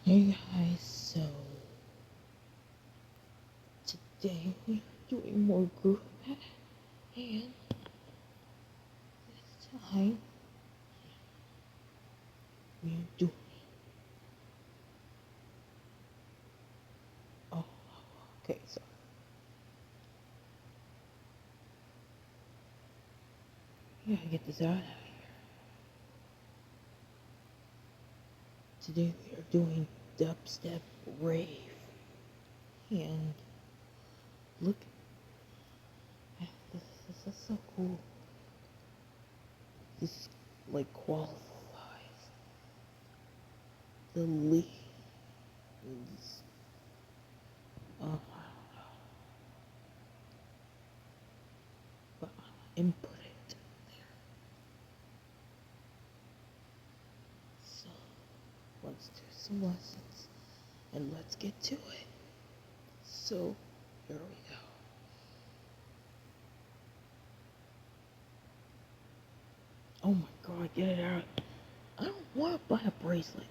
Hey guys, so today we're doing more Groovepad, and this time we're doing oh okay, so we gotta get this out of here. Today we are doing Dubstep Rave, and look, this is so cool. This like qualifies the lead. I don't know, but input it there. So let's do some lessons and let's get to it. So here we go. Oh my god, get it out. I don't want to buy a bracelet.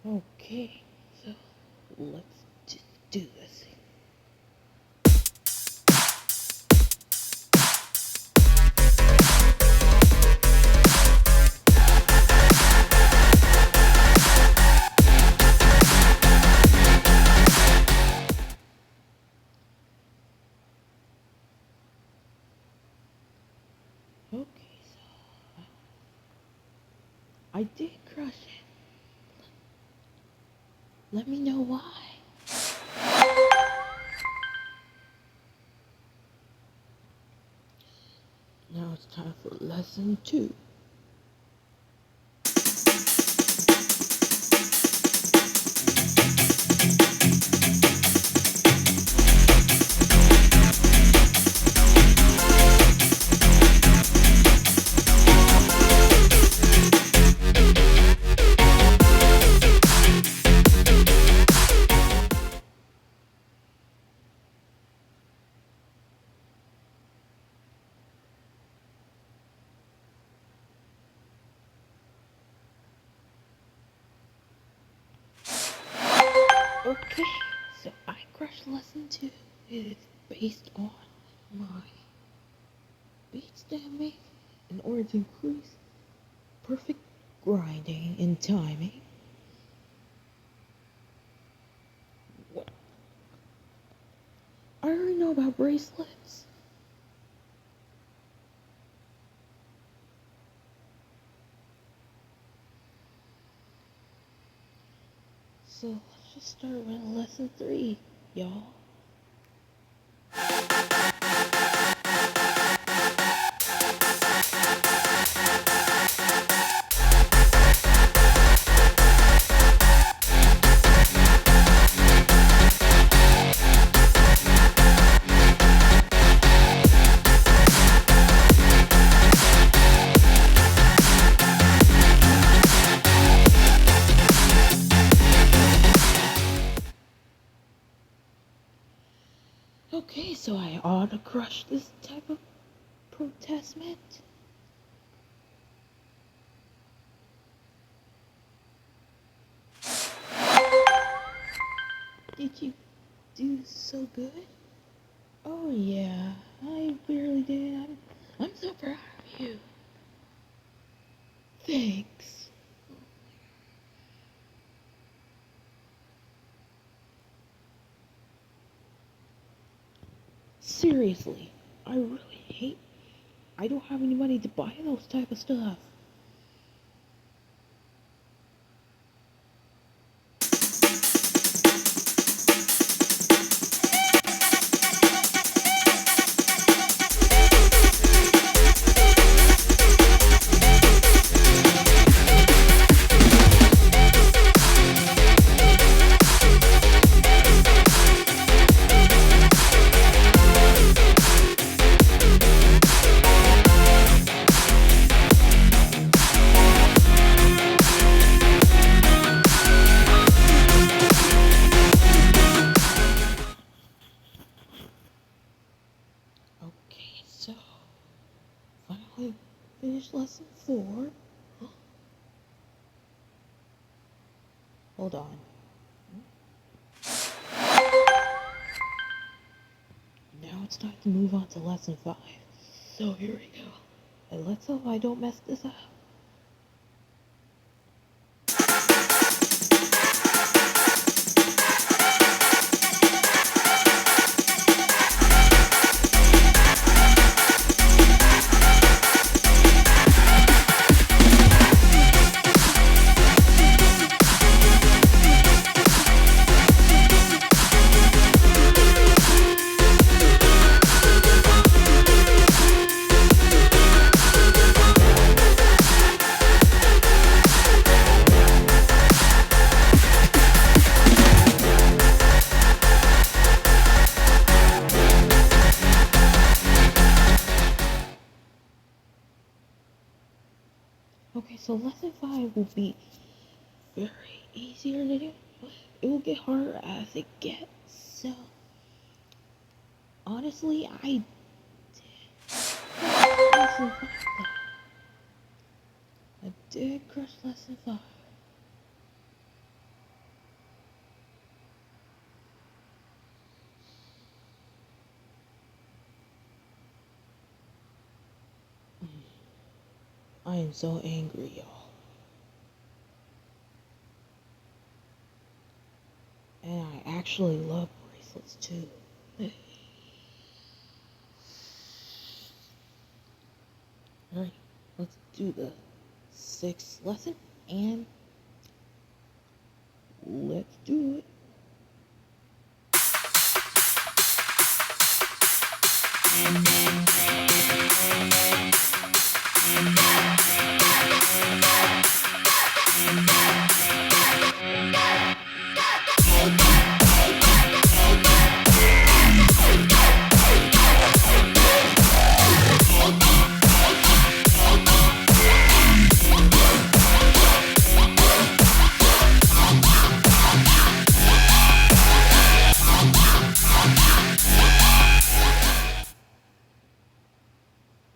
Okay, so let's just do this. Okay, so I did crush it. Let me know why. Now it's time for lesson 2. Okay, so I crushed lesson 2. It is based on my beat stemming in order to increase perfect grinding and timing. What? I already know about bracelets. So let's just start with lesson 3, y'all. Okay, so I ought to crush this type of protestment. Did you do so good? Oh yeah, I really did. I'm so proud of you. Thanks. Seriously, I really hate I don't have any money to buy those type of stuff. I finished lesson 4. Hold on. Now it's time to move on to lesson 5. So here we go. And let's hope I don't mess this up. Okay, so lesson 5 will be very easier to do, but it will get harder as it gets. So, honestly, I did lesson 5 though. I did crush lesson 5. I am so angry, y'all. And I actually love bracelets too. Alright, let's do the 6th lesson and let's do it.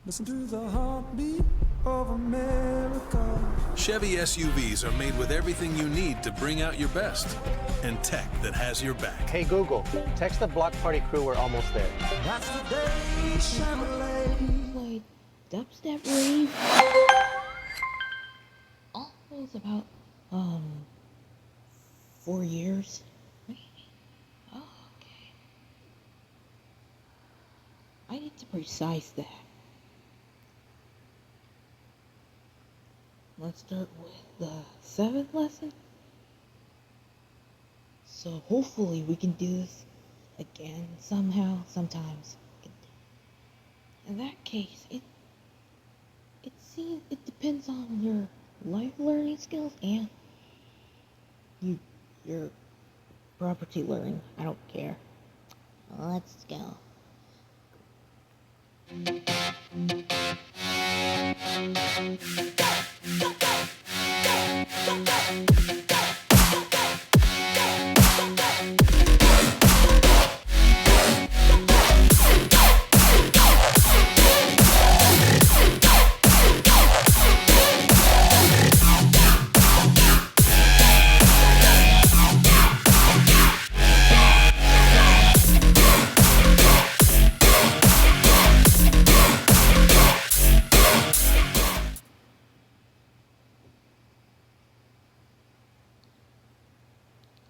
Listen to the heartbeat of America. Chevy SUVs are made with everything you need to bring out your best and tech that has your back. Hey Google, text the block party crew, we're almost there. That's the day Chevrolet. Played Dubstep, Rave. All those about 4 years. Oh, okay. I need to precise that. Let's start with the 7th lesson. So hopefully we can do this again somehow, sometimes. In that case, it depends on your life learning skills and your property learning. I don't care. Let's go.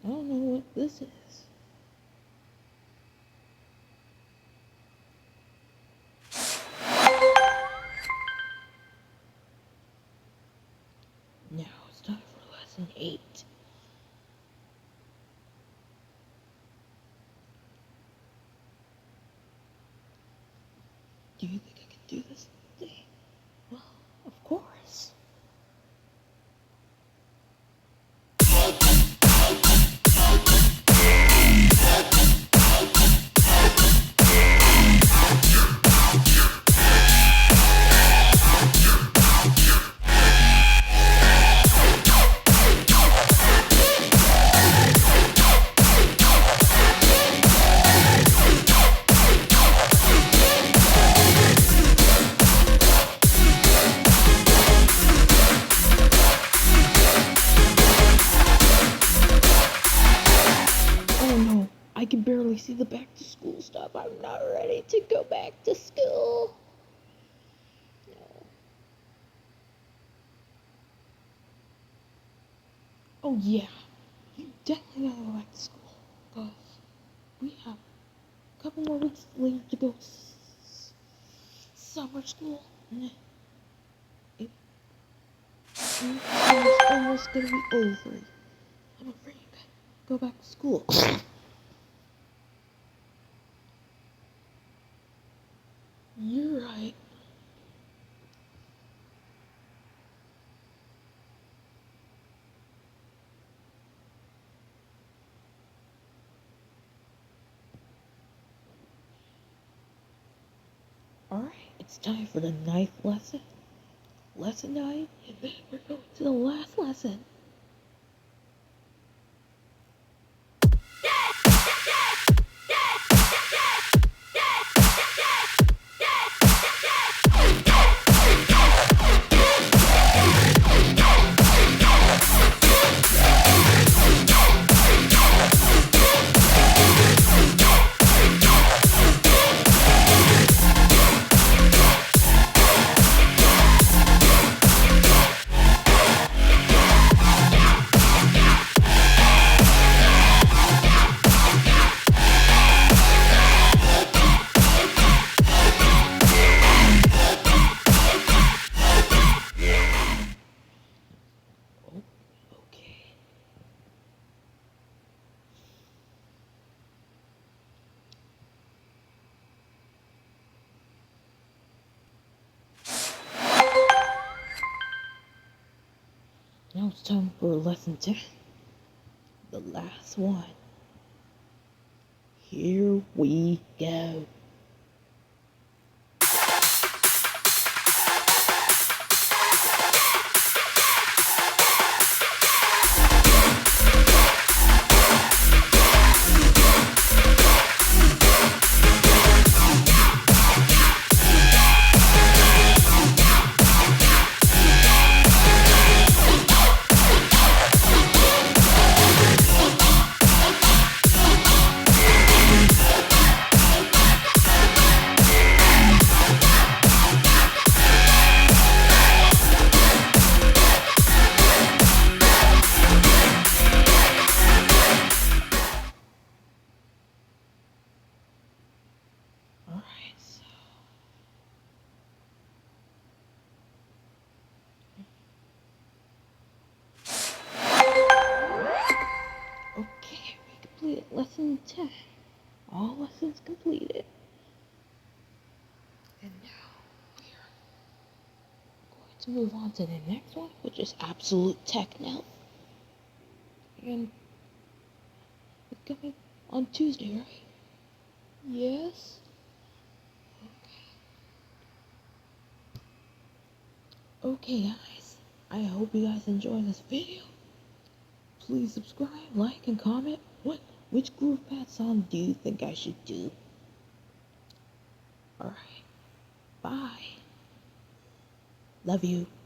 I don't know what this is. Now it's time for lesson 8. Do you think I can do this thing? Well, of course. stop. I'm not ready to go back to school. No. Oh yeah, you definitely gotta go back to school. Because we have a couple more weeks later to go summer school. It, it's almost gonna be over. I'm afraid to go back to school. You're right. Alright, it's time for the 9th lesson. Lesson 9, and then we're going to the last lesson. Okay. Now it's time for lesson 10. The last one. Here we go. Alright, so. Okay, we completed lesson 10. All lessons completed. And now we are going to move on to the next one, which is absolute techno. And it's coming on Tuesday, right? Yes. Okay, guys. I hope you guys enjoyed this video. Please subscribe, like, and comment. Which Groovepad song do you think I should do? Alright. Bye. Love you.